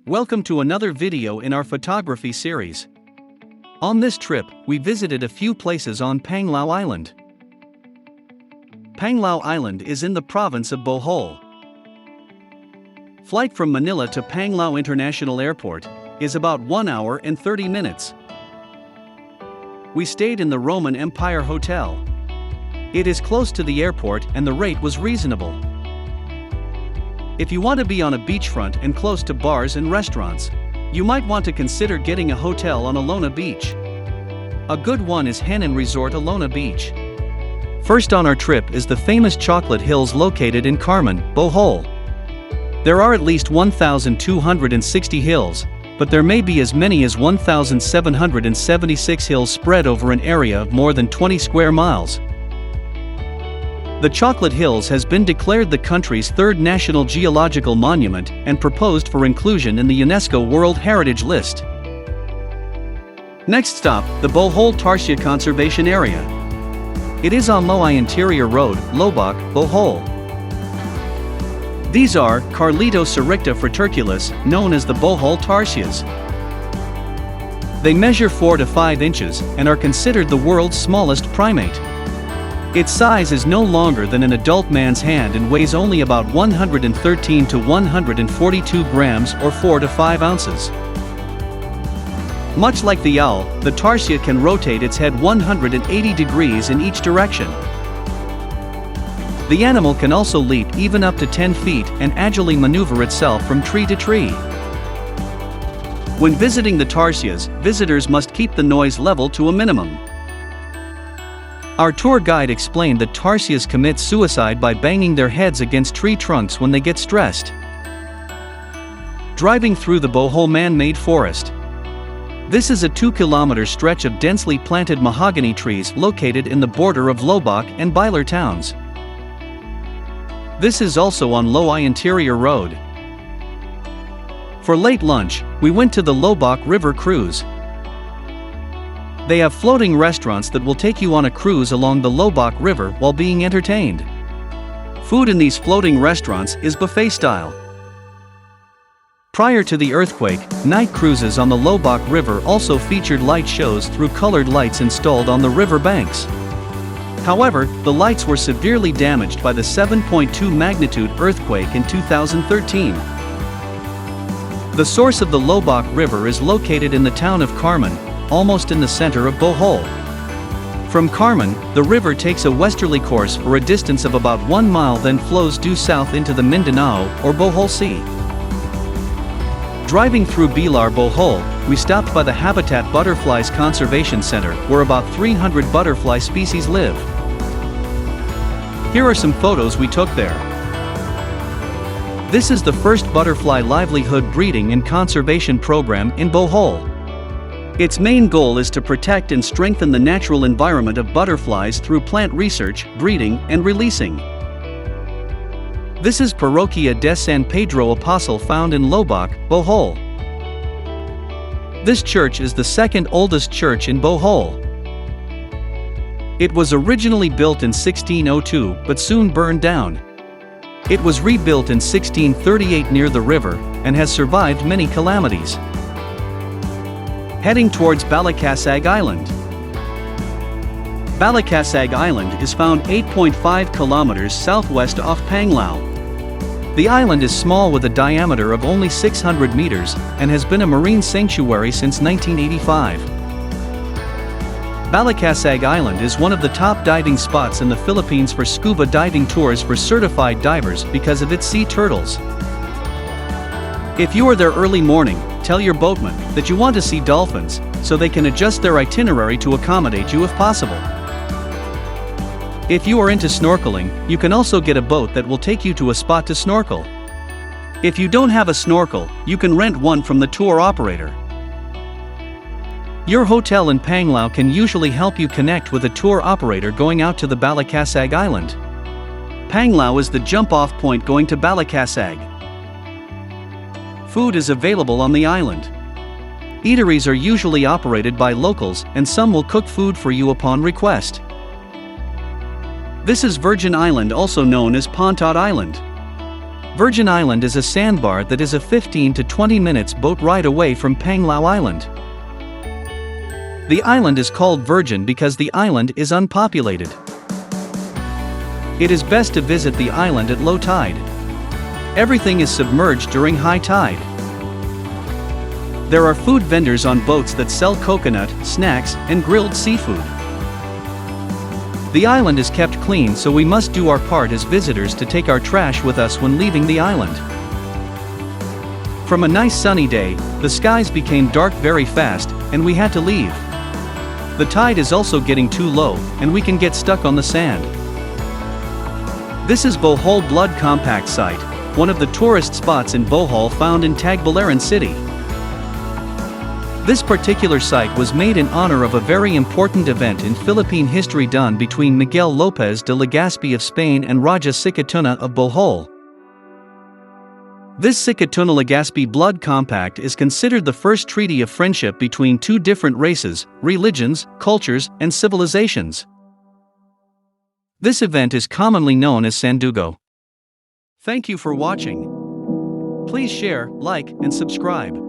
Welcome to another video in our photography series. On this trip, we visited a few places on Panglao Island. Panglao Island is in the province of Bohol. Flight from Manila to Panglao International Airport is about 1 hour and 30 minutes. We stayed in the Roman Empire Hotel. It is close to the airport and the rate was reasonable. If you want to be on a beachfront and close to bars and restaurants, you might want to consider getting a hotel on Alona Beach. A good one is Henan Resort Alona Beach. First on our trip is the famous Chocolate Hills located in Carmen, Bohol. There are at least 1,260 hills, but there may be as many as 1,776 hills spread over an area of more than 20 square miles. The Chocolate Hills has been declared the country's third national geological monument and proposed for inclusion in the UNESCO World Heritage List. Next stop, the Bohol Tarsia Conservation Area. It is on Loai Interior Road, LOBOC, Bohol. These are Carlitos erecta fraterculus, known as the Bohol Tarsias. They measure 4 to 5 inches and are considered the world's smallest primate. Its size is no longer than an adult man's hand and weighs only about 113 to 142 grams or 4 to 5 ounces. Much like the owl, the tarsia can rotate its head 180 degrees in each direction. The animal can also leap even up to 10 feet and agilely maneuver itself from tree to tree. When visiting the tarsias, visitors must keep the noise level to a minimum. Our tour guide explained that tarsias commit suicide by banging their heads against tree trunks when they get stressed. Driving through the Bohol man-made forest. This is a 2-kilometer stretch of densely planted mahogany trees located in the border of LOBOC and Bilar towns. This is also on Loai Interior Road. For late lunch, we went to the LOBOC River Cruise. They have floating restaurants that will take you on a cruise along the LOBOC River while being entertained. Food in these floating restaurants is buffet style. Prior to the earthquake, night cruises on the LOBOC River also featured light shows through colored lights installed on the river banks. However, the lights were severely damaged by the 7.2 magnitude earthquake in 2013. The source of the LOBOC River is located in the town of Carmen, almost in the center of Bohol. From Carmen, the river takes a westerly course for a distance of about 1 mile, then flows due south into the Mindanao or Bohol Sea. Driving through Bilar, Bohol, we stopped by the Habitat Butterflies Conservation Center, where about 300 butterfly species live. Here are some photos we took there. This is the first butterfly livelihood breeding and conservation program in Bohol. Its main goal is to protect and strengthen the natural environment of butterflies through plant research, breeding, and releasing. This is Parroquia de San Pedro Apostle found in LOBOC, Bohol. This church is the second oldest church in Bohol. It was originally built in 1602 but soon burned down. It was rebuilt in 1638 near the river and has survived many calamities. Heading towards BALICASAG Island. BALICASAG Island is found 8.5 kilometers southwest off Panglao. The island is small with a diameter of only 600 meters and has been a marine sanctuary since 1985. BALICASAG Island is one of the top diving spots in the Philippines for scuba diving tours for certified divers because of its sea turtles. If you are there early morning, tell your boatman that you want to see dolphins, so they can adjust their itinerary to accommodate you if possible. If you are into snorkeling, you can also get a boat that will take you to a spot to snorkel. If you don't have a snorkel, you can rent one from the tour operator. Your hotel in Panglao can usually help you connect with a tour operator going out to the BALICASAG Island. Panglao is the jump-off point going to BALICASAG. Food is available on the island. Eateries are usually operated by locals, and some will cook food for you upon request. This is Virgin Island, also known as PONTOD Island. Virgin Island is a sandbar that is a 15 to 20 minutes boat ride away from Panglao Island. The island is called Virgin because the island is unpopulated. It is best to visit the island at low tide. Everything is submerged during high tide. There are food vendors on boats that sell coconut, snacks, and grilled seafood. The island is kept clean, so we must do our part as visitors to take our trash with us when leaving the island. From a nice sunny day, the skies became dark very fast, and we had to leave. The tide is also getting too low, and we can get stuck on the sand. This is Bohol Blood Compact Site, one of the tourist spots in Bohol found in Tagbilaran city. This particular site was made in honor of a very important event in Philippine history done between Miguel Lopez de Legazpi of Spain and Raja Sikatuna of Bohol. This Sikatuna-Legazpi Blood Compact is considered the first treaty of friendship between two different races, religions, cultures, and civilizations. This event is commonly known as Sandugo. Thank you for watching. Please share, like, and subscribe.